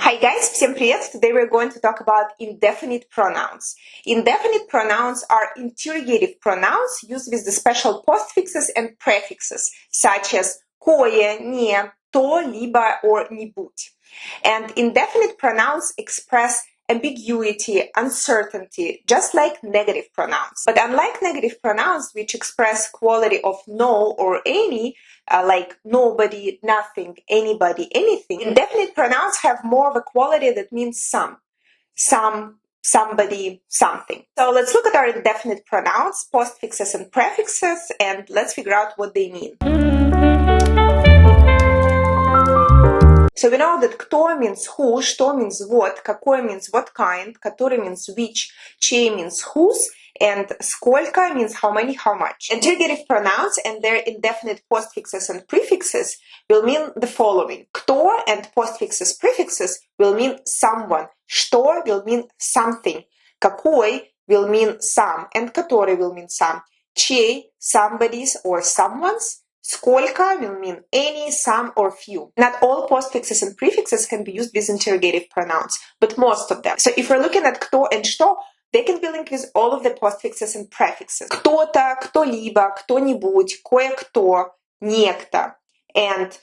Hi guys, всем привет! Today we're going to talk about indefinite pronouns. Indefinite pronouns are interrogative pronouns used with the special postfixes and prefixes, such as кое, не, то, либо, or нибудь. And indefinite pronouns express ambiguity, uncertainty, just like negative pronouns. But unlike negative pronouns, which express quality of no or any, like nobody, nothing, anybody, anything, indefinite pronouns have more of a quality that means some, somebody, something. So let's look at our indefinite pronouns, postfixes and prefixes, and let's figure out what they mean. So we know that кто means who, что means what, какой means what kind, который means which, чей means whose, and сколько means how many, how much. Interrogative pronouns and their indefinite postfixes and prefixes will mean the following. Кто and postfixes prefixes will mean someone. Что will mean something. Какой will mean some, and который will mean some. Чей, somebody's or someone's. Сколько will mean any, some, or few. Not all postfixes and prefixes can be used with interrogative pronouns, but most of them. So if we're looking at кто and что, they can be linked with all of the postfixes and prefixes. Кто-то, кто-либо, кто-нибудь, кое-кто, некто. And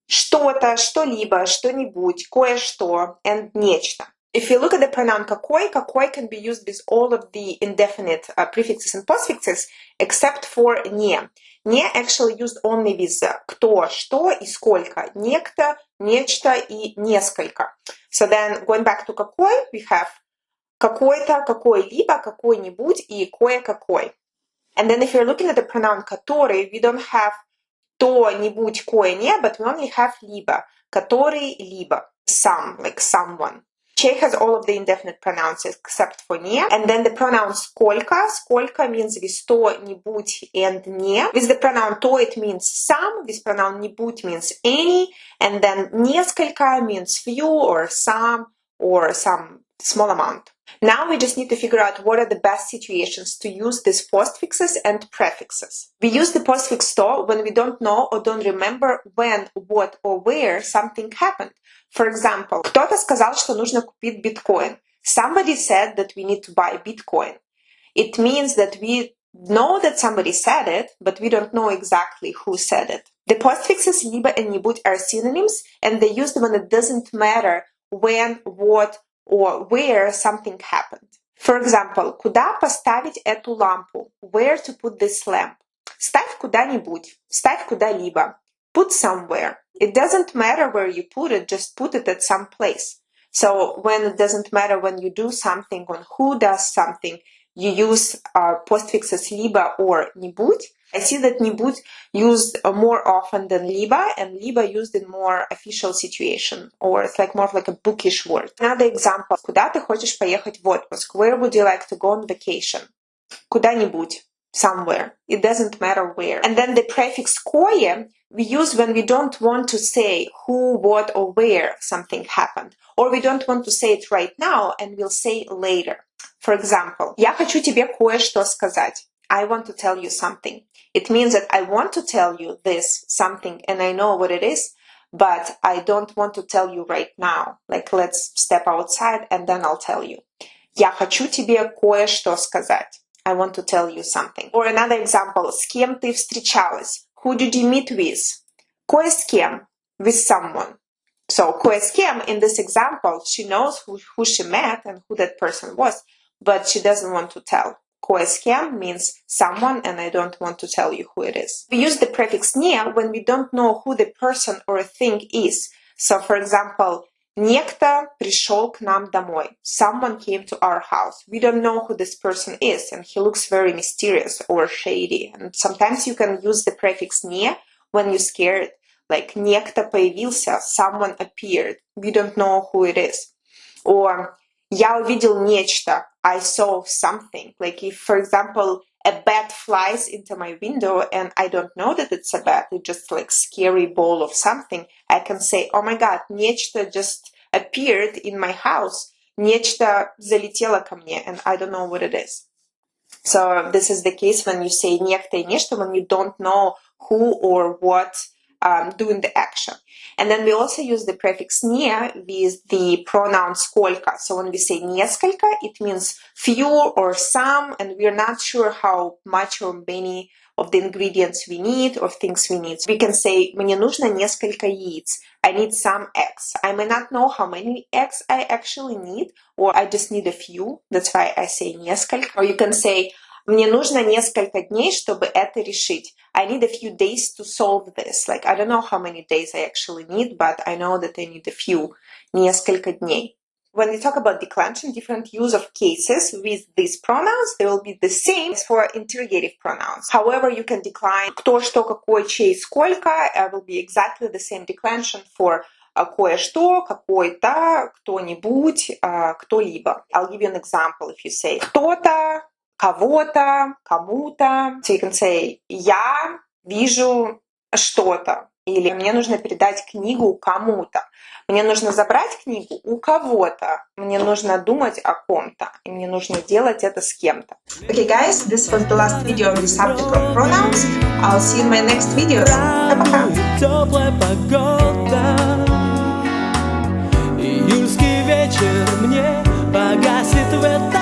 что-то, что-либо, что-нибудь, кое-что, and нечто. If you look at the pronoun какой, какой can be used with all of the indefinite prefixes and postfixes except for не. Не actually used only with кто, что и сколько. Некто, нечто и несколько. So then going back to какой, we have какой-то, какой-либо, какой-нибудь и кое-какой. And then if you're looking at the pronoun который, we don't have то-нибудь, кое-не, but we only have либо. Который, либо. Some, like someone. Чей has all of the indefinite pronouns except for не. And then the pronoun сколько. Сколько means with то-нибудь and не. With the pronoun то it means some. With pronoun нибудь means any. And then несколько means few or some small amount. Now we just need to figure out what are the best situations to use these postfixes and prefixes. We use the postfix to when we don't know or don't remember when, what, or where something happened. For example, кто-то сказал, что нужно купить биткоин. Somebody said that we need to buy Bitcoin. It means that we know that somebody said it, but we don't know exactly who said it. The postfixes либо and нибудь are synonyms, and they're used when it doesn't matter when, what, or where something happened. For example, куда поставить эту лампу? Where to put this lamp? Ставь куда-нибудь. Ставь куда-либо. Put somewhere. It doesn't matter where you put it, just put it at some place. So when it doesn't matter when you do something, on who does something, you use postfixes либо or нибудь. I see that нибудь used more often than либо, and либо used in more official situation, or it's like more of like a bookish word. Another example. Куда ты хочешь поехать в отпуск? Where would you like to go on vacation? Куда-нибудь. Somewhere. It doesn't matter where. And then the prefix кое we use when we don't want to say who, what, or where something happened. Or we don't want to say it right now, and we'll say later. For example, я хочу тебе кое-что сказать. I want to tell you something. It means that I want to tell you this something and I know what it is, but I don't want to tell you right now. Like, let's step outside and then I'll tell you. Я хочу тебе кое-что сказать. I want to tell you something. Or another example, с кем ты встречалась? Who did you meet with? Кое с кем? With someone. So, кое с кем, in this example, she knows who she met and who that person was, but she doesn't want to tell. Кое с кем means someone, and I don't want to tell you who it is. We use the prefix не when we don't know who the person or a thing is. So, for example, некто пришел к нам домой. Someone came to our house. We don't know who this person is, and he looks very mysterious or shady. And sometimes you can use the prefix не when you're scared. Like, некто появился, someone appeared. We don't know who it is. Or я увидел нечто. I saw something. Like if, for example, a bat flies into my window and I don't know that it's a bat, it's just like scary ball of something, I can say, oh my God, нечто just appeared in my house. Нечто залетело ко мне, and I don't know what it is. So this is the case when you say некто и нечто, when you don't know who or what doing the action. And then we also use the prefix не with the pronoun сколько. So when we say несколько, it means few or some, and we're not sure how much or many of the ingredients we need or things we need. So we can say мне нужно несколько яиц. I need some eggs. I may not know how many eggs I actually need, or I just need a few. That's why I say несколько. Or you can say мне нужно несколько дней, чтобы это решить. I need a few days to solve this. Like, I don't know how many days I actually need, but I know that I need a few. Несколько дней. When we talk about declension, different use of cases with these pronouns, they will be the same as for interrogative pronouns. However, you can decline кто, что, какой, чей, сколько. Will be exactly the same declension for кое-что, какой-то, кто-нибудь, кто-либо. I'll give you an example. If you say кто-то, кого-то, кому-то. So you can say я вижу что-то. Или мне нужно передать книгу кому-то. Мне нужно забрать книгу у кого-то. Мне нужно думать о ком-то. И мне нужно делать это с кем-то. Okay, guys, this was the last video on the subject of pronouns. I'll see you in my next videos. Пока-пока. Теплая погода, июльский вечер мне погасит в этом.